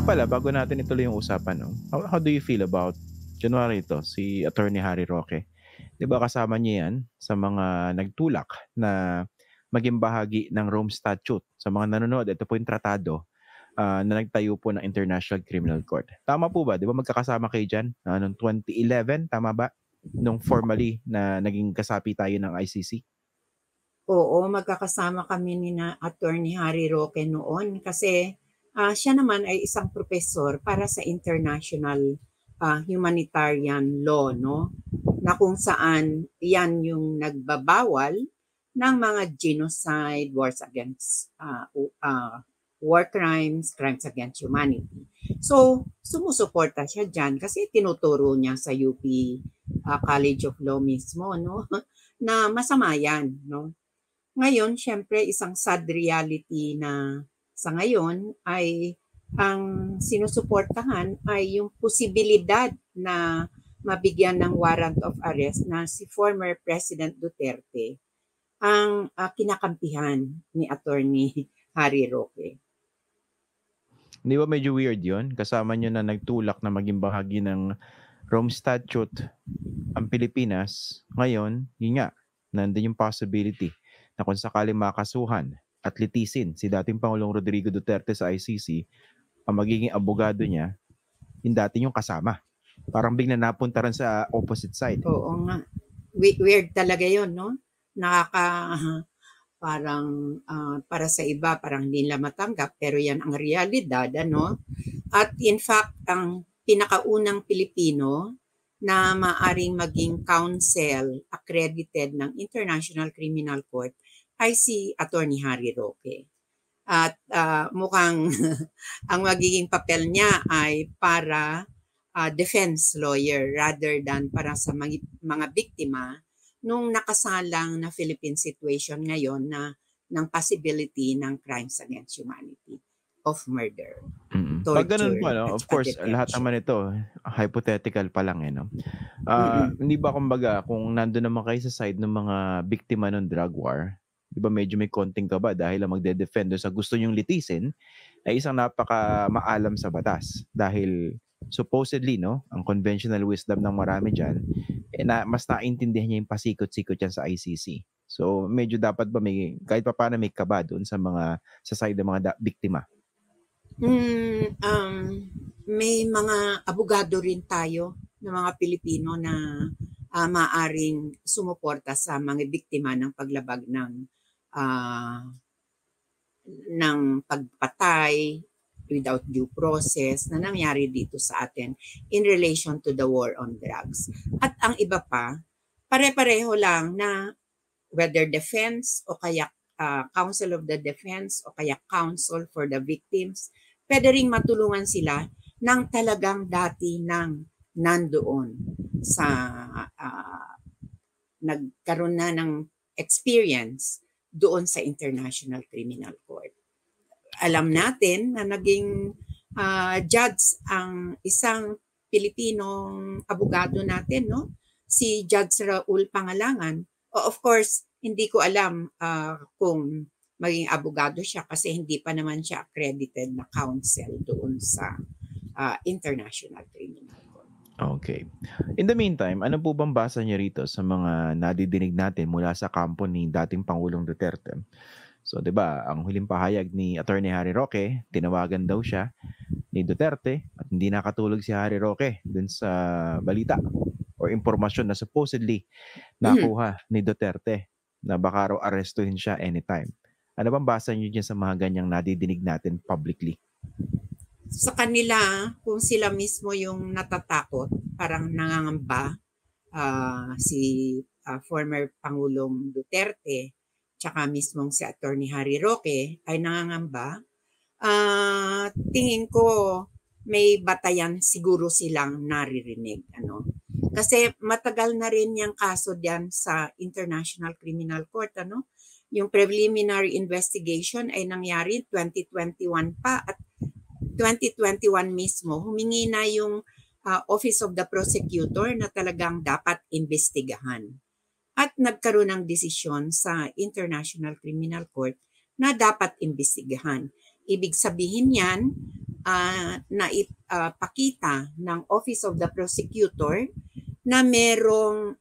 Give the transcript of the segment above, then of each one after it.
Nga pala, bago natin ituloy yung usapan, no? How do you feel about, kunwari ito, si Attorney Harry Roque? Di ba kasama niya yan sa mga nagtulak na maging bahagi ng Rome Statute. Sa mga nanonood, ito po yung tratado na nagtayo po ng International Criminal Court. Tama po ba? Di ba magkakasama kayo dyan? Noong 2011, tama ba? Nung formally na naging kasapi tayo ng ICC? Oo, magkakasama kami ni na Attorney Harry Roque noon kasi siya naman ay isang professor para sa international humanitarian law, no? Na kung saan yan yung nagbabawal ng mga genocide, wars against war crimes, crimes against humanity. So, sumusuporta siya dyan kasi tinuturo niya sa UP College of Law mismo, no? Na masama yan, no? Ngayon, syempre, isang sad reality na sa ngayon ay ang sinusuportahan ay yung posibilidad na mabigyan ng warrant of arrest na si former President Duterte ang kinakampihan ni Attorney Harry Roque. Di ba medyo weird yun? Kasama nyo na nagtulak na maging bahagi ng Rome Statute ang Pilipinas. Ngayon, yun nga, nandun yung possibility na kung sakaling makasuhan at litisin si dating Pangulong Rodrigo Duterte sa ICC, ang magiging abogado niya, yung dati yung kasama. Parang bigla napunta rin sa opposite side. Oo nga. Weird talaga yun, no? Parang para sa iba, parang hindi nila matanggap, pero yan ang realidad, ano? At in fact, ang pinakaunang Pilipino na maaring maging counsel accredited ng International Criminal Court ay si Attorney Harry Roque. At mukhang ang magiging papel niya ay para defense lawyer rather than para sa mga biktima nung nakasalang na Philippine situation ngayon na ng possibility ng crimes against humanity of murder. Pag ganun po, no? Of course, lahat naman ito, hypothetical pa lang, eh, no? Hindi ba kumbaga, kung nandun naman kayo sa side ng mga biktima ng drug war, di ba medyo may konting kaba dahil ang magde-defend sa gusto nyong litisin ay isang napaka-maalam sa batas. Dahil supposedly, no, ang conventional wisdom ng marami dyan, mas naintindihan niya yung pasikot-sikot yan sa ICC. So, medyo dapat ba may, kahit pa paano may kaba doon sa side ng mga biktima? May mga abogado rin tayo ng mga Pilipino na maaring sumuporta sa mga biktima ng paglabag ng pagpatay without due process na nangyari dito sa atin in relation to the war on drugs. At ang iba pa, pare-pareho lang na whether defense o kaya counsel of the defense o kaya counsel for the victims, pwede ring matulungan sila ng talagang dati nang nandoon sa nagkaroon na ng experience doon sa International Criminal Court. Alam natin na naging judge ang isang Pilipinong abogado natin, no? Si Judge Raul Pangalangan. Of course, hindi ko alam kung maging abogado siya kasi hindi pa naman siya accredited na counsel doon sa International Criminal Court. Okay. In the meantime, ano po bang basa niya rito sa mga nadidinig natin mula sa kampo ni dating Pangulong Duterte? So, 'di ba, ang huling pahayag ni Attorney Harry Roque, tinawagan daw siya ni Duterte at hindi nakatulog si Harry Roque dun sa balita or impormasyon na supposedly nakuha ni Duterte na baka raw arestuhin siya anytime. Ano bang basa niyo diyan sa mga ganyang nadidinig natin publicly? Sa kanila, kung sila mismo yung natatakot, parang nangangamba si former Pangulong Duterte tsaka mismong si Attorney Harry Roque ay nangangamba, tingin ko may batayan siguro silang naririnig. Ano? Kasi matagal na rin yung kaso diyan sa International Criminal Court. Ano? Yung preliminary investigation ay nangyari 2021 pa at 2021 mismo, humingi na yung Office of the Prosecutor na talagang dapat imbestigahan. At nagkaroon ng desisyon sa International Criminal Court na dapat imbestigahan. Ibig sabihin yan, naipakita ng Office of the Prosecutor na merong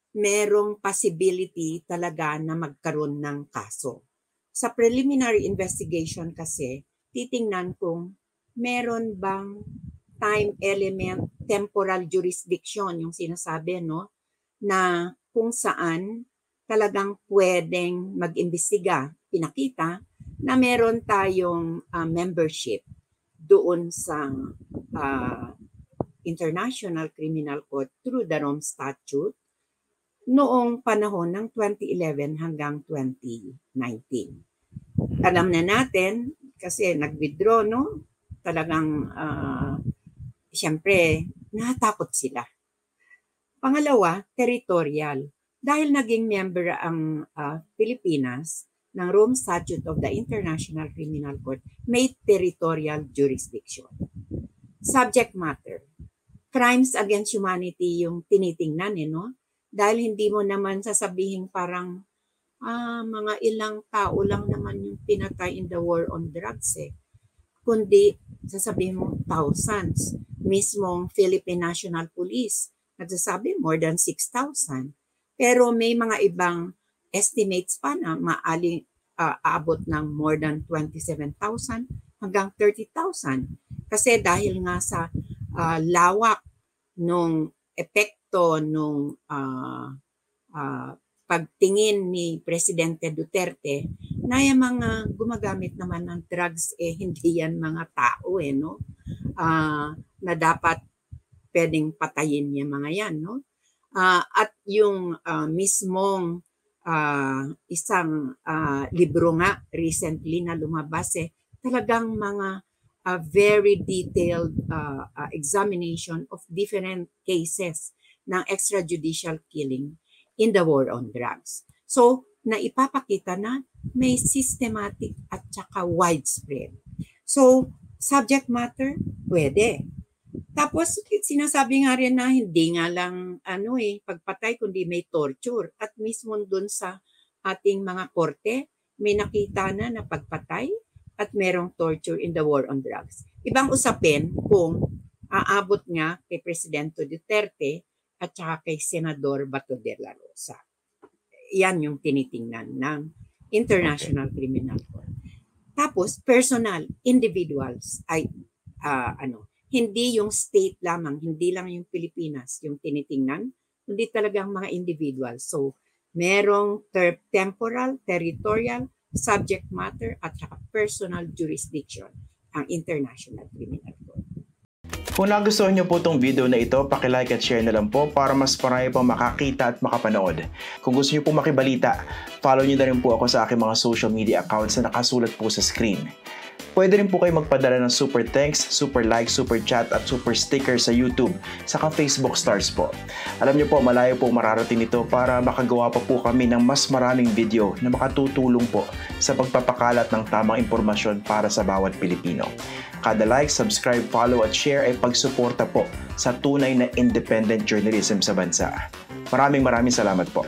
merong possibility talaga na magkaroon ng kaso. Sa preliminary investigation kasi, titingnan kung meron bang time element, temporal jurisdiction, yung sinasabi, no? Na kung saan talagang pwedeng mag-imbestiga. Pinakita na meron tayong membership doon sa International Criminal Court through the Rome Statute noong panahon ng 2011 hanggang 2019. Alam na natin, kasi nag-withdraw, no? Talagang, siyempre, natakot sila. Pangalawa, territorial. Dahil naging member ang Pilipinas ng Rome Statute of the International Criminal Court, may territorial jurisdiction. Subject matter. Crimes against humanity yung tinitingnan, no? Dahil hindi mo naman sasabihin parang mga ilang tao lang naman yung pinatay in the war on drugs kundi sasabihin mo thousands. Mismong Philippine National Police nagsasabi more than 6,000. Pero may mga ibang estimates pa na aabot ng more than 27,000 hanggang 30,000. Kasi dahil nga sa lawak nung epekto nung pagtingin ni Presidente Duterte na yung mga gumagamit naman ng drugs hindi yan mga tao no? Na dapat pwedeng patayin yung mga yan. No? At yung mismong isang libro nga recently na lumabas talagang mga very detailed examination of different cases ng extrajudicial killing in the war on drugs. So, naipapakita na may systematic at saka widespread. So, subject matter, pwede. Tapos, sinasabi nga rin na hindi nga lang pagpatay, kundi may torture. At mismo dun sa ating mga korte, may nakita na pagpatay at merong torture in the war on drugs. Ibang usapin kung aabot nga kay Presidente Duterte at saka kay Senador Bato de la Rosa. Yan yung tinitingnan ng International Criminal Court. Tapos, personal, individuals, ay hindi yung state lamang, hindi lang yung Pilipinas yung tinitingnan, hindi talagang mga individuals. So, merong temporal, territorial, subject matter, at saka personal jurisdiction ang International Criminal Court. Kung nagustuhan niyo po itong video na ito, paki-like at share na lang po para mas marami pang makakita at makapanood. Kung gusto niyo po makibalita, follow niyo na rin po ako sa aking mga social media accounts na nakasulat po sa screen. Pwede rin po kayo magpadala ng super thanks, super like, super chat at super sticker sa YouTube, saka Facebook stars po. Alam niyo po, malayo po mararating ito para makagawa pa po kami ng mas maraming video na makatutulong po sa pagpapakalat ng tamang impormasyon para sa bawat Pilipino. Kada like, subscribe, follow at share ay pagsuporta po sa tunay na independent journalism sa bansa. Maraming salamat po.